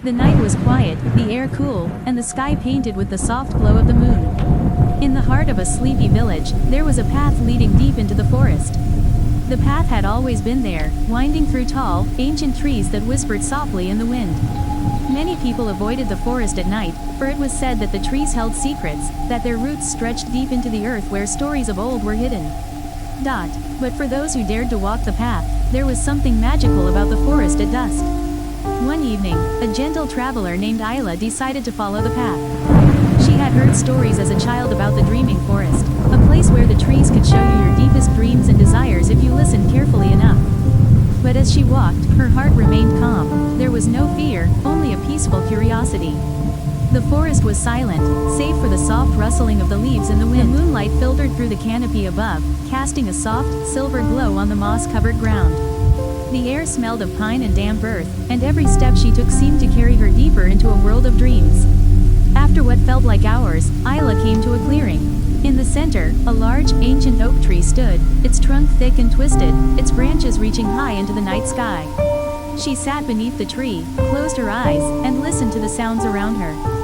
The night was quiet, the air cool, and the sky painted with the soft glow of the moon. In the heart of a sleepy village, there was a path leading deep into the forest. The path had always been there, winding through tall, ancient trees that whispered softly in the wind. Many people avoided the forest at night, for it was said that the trees held secrets, that their roots stretched deep into the earth where stories of old were hidden. But for those who dared to walk the path, there was something magical about the forest at dusk. One evening, a gentle traveler named Isla decided to follow the path. She had heard stories as a child about the dreaming forest, a place where the trees could show you your deepest dreams and desires if you listened carefully enough. But as she walked, her heart remained calm. There was no fear, only a peaceful curiosity. The forest was silent, save for the soft rustling of the leaves in the wind. The moonlight filtered through the canopy above, casting a soft, silver glow on the moss-covered ground. The air smelled of pine and damp earth, and every step she took seemed to carry her deeper into a world of dreams. After what felt like hours, Isla came to a clearing. In the center, a large, ancient oak tree stood, its trunk thick and twisted, its branches reaching high into the night sky. She sat beneath the tree, closed her eyes, and listened to the sounds around her.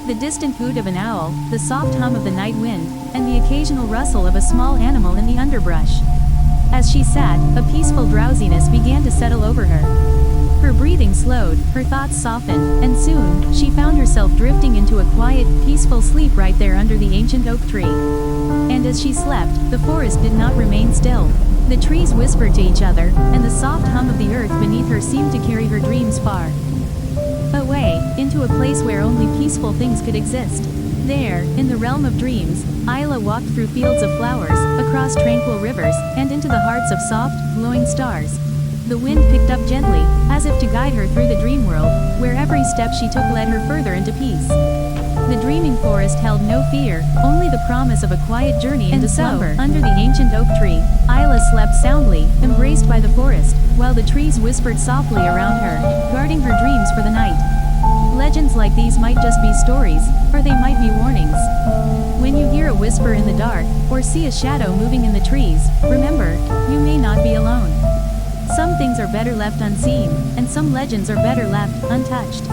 The distant hoot of an owl, the soft hum of the night wind, and the occasional rustle of a small animal in the underbrush. As she sat, a peaceful drowsiness began to settle over her. Her breathing slowed, her thoughts softened, and soon, she found herself drifting into a quiet, peaceful sleep right there under the ancient oak tree. And as she slept, the forest did not remain still. The trees whispered to each other, and the soft hum of the earth beneath her seemed to carry her dreams far away, into a place where only peaceful things could exist. There, in the realm of dreams, Isla walked through fields of flowers, across tranquil rivers, and into the hearts of soft, glowing stars. The wind picked up gently, as if to guide her through the dream world, where every step she took led her further into peace. The dreaming forest held no fear, only the promise of a quiet journey into slumber. Under the ancient oak tree, Isla slept soundly, embraced by the forest, while the trees whispered softly around her, guarding her dreams for the night. Legends like these might just be stories, or they might be warnings. When you hear a whisper in the dark, or see a shadow moving in the trees, remember, you may not be alone. Some things are better left unseen, and some legends are better left untouched.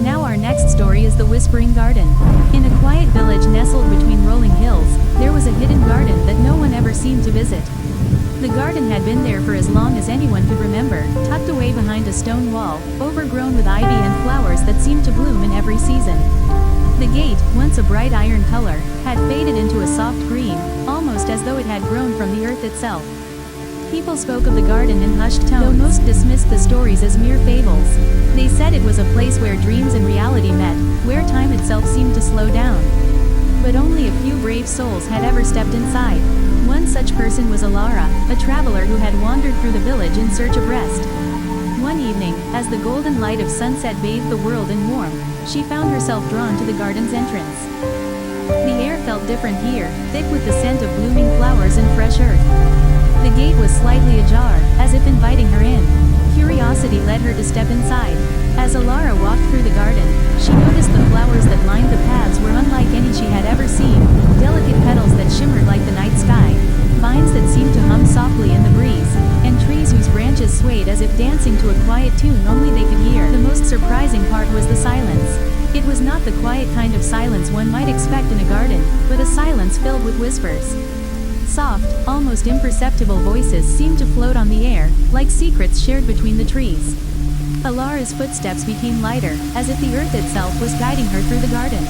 Now our next story is The Whispering Garden. In a quiet village nestled between rolling hills, there was a hidden garden that no one ever seemed to visit. The garden had been there for as long as anyone could remember, tucked away behind a stone wall, overgrown with ivy and flowers that seemed to bloom in every season. The gate, once a bright iron color, had faded into a soft green, almost as though it had grown from the earth itself. People spoke of the garden in hushed tones, though most dismissed the stories as mere fables. They said it was a place where dreams and reality met, where time itself seemed to slow down. But only a few brave souls had ever stepped inside. One such person was Alara, a traveler who had wandered through the village in search of rest. One evening, as the golden light of sunset bathed the world in warmth, she found herself drawn to the garden's entrance. The air felt different here, thick with the scent of blooming flowers and fresh earth. The gate was slightly ajar, as if inviting her in. Curiosity led her to step inside. As Alara walked through the garden, she noticed the flowers that lined the paths were unlike any she had ever seen, delicate petals that shimmered like the night sky, vines that seemed to hum softly in the breeze, and trees whose branches swayed as if dancing to a quiet tune only they could hear. The most surprising part was the silence. It was not the quiet kind of silence one might expect in a garden, but a silence filled with whispers. Soft, almost imperceptible voices seemed to float on the air, like secrets shared between the trees. Alara's footsteps became lighter, as if the earth itself was guiding her through the garden.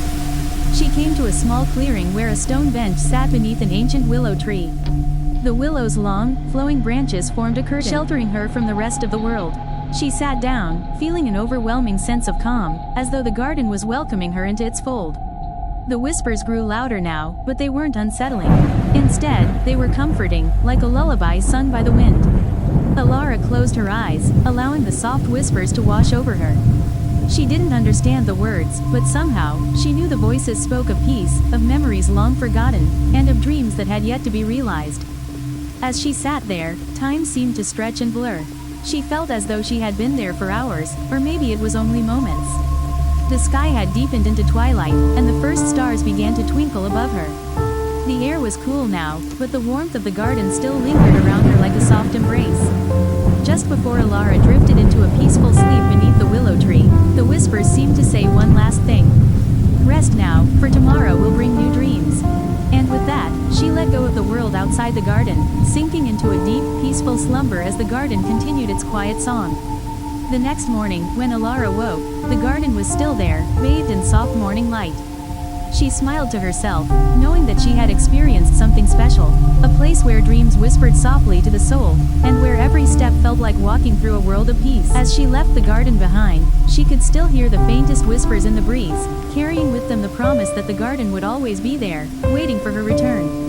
She came to a small clearing where a stone bench sat beneath an ancient willow tree. The willow's long, flowing branches formed a curtain, sheltering her from the rest of the world. She sat down, feeling an overwhelming sense of calm, as though the garden was welcoming her into its fold. The whispers grew louder now, but they weren't unsettling. Instead, they were comforting, like a lullaby sung by the wind. Alara closed her eyes, allowing the soft whispers to wash over her. She didn't understand the words, but somehow, she knew the voices spoke of peace, of memories long forgotten, and of dreams that had yet to be realized. As she sat there, time seemed to stretch and blur. She felt as though she had been there for hours, or maybe it was only moments. The sky had deepened into twilight, and the first stars began to twinkle above her. The air was cool now, but the warmth of the garden still lingered around her like a soft embrace. Just before Alara drifted into a peaceful sleep beneath the willow rest now, for tomorrow will bring new dreams. And with that, she let go of the world outside the garden, sinking into a deep, peaceful slumber as the garden continued its quiet song. The next morning, when Alara woke, the garden was still there, bathed in soft morning light. She smiled to herself, knowing that she had experienced something special, a place where dreams whispered softly to the soul, and where every step felt like walking through a world of peace. As she left the garden behind, she could still hear the faintest whispers in the breeze, carrying with them the promise that the garden would always be there, waiting for her return.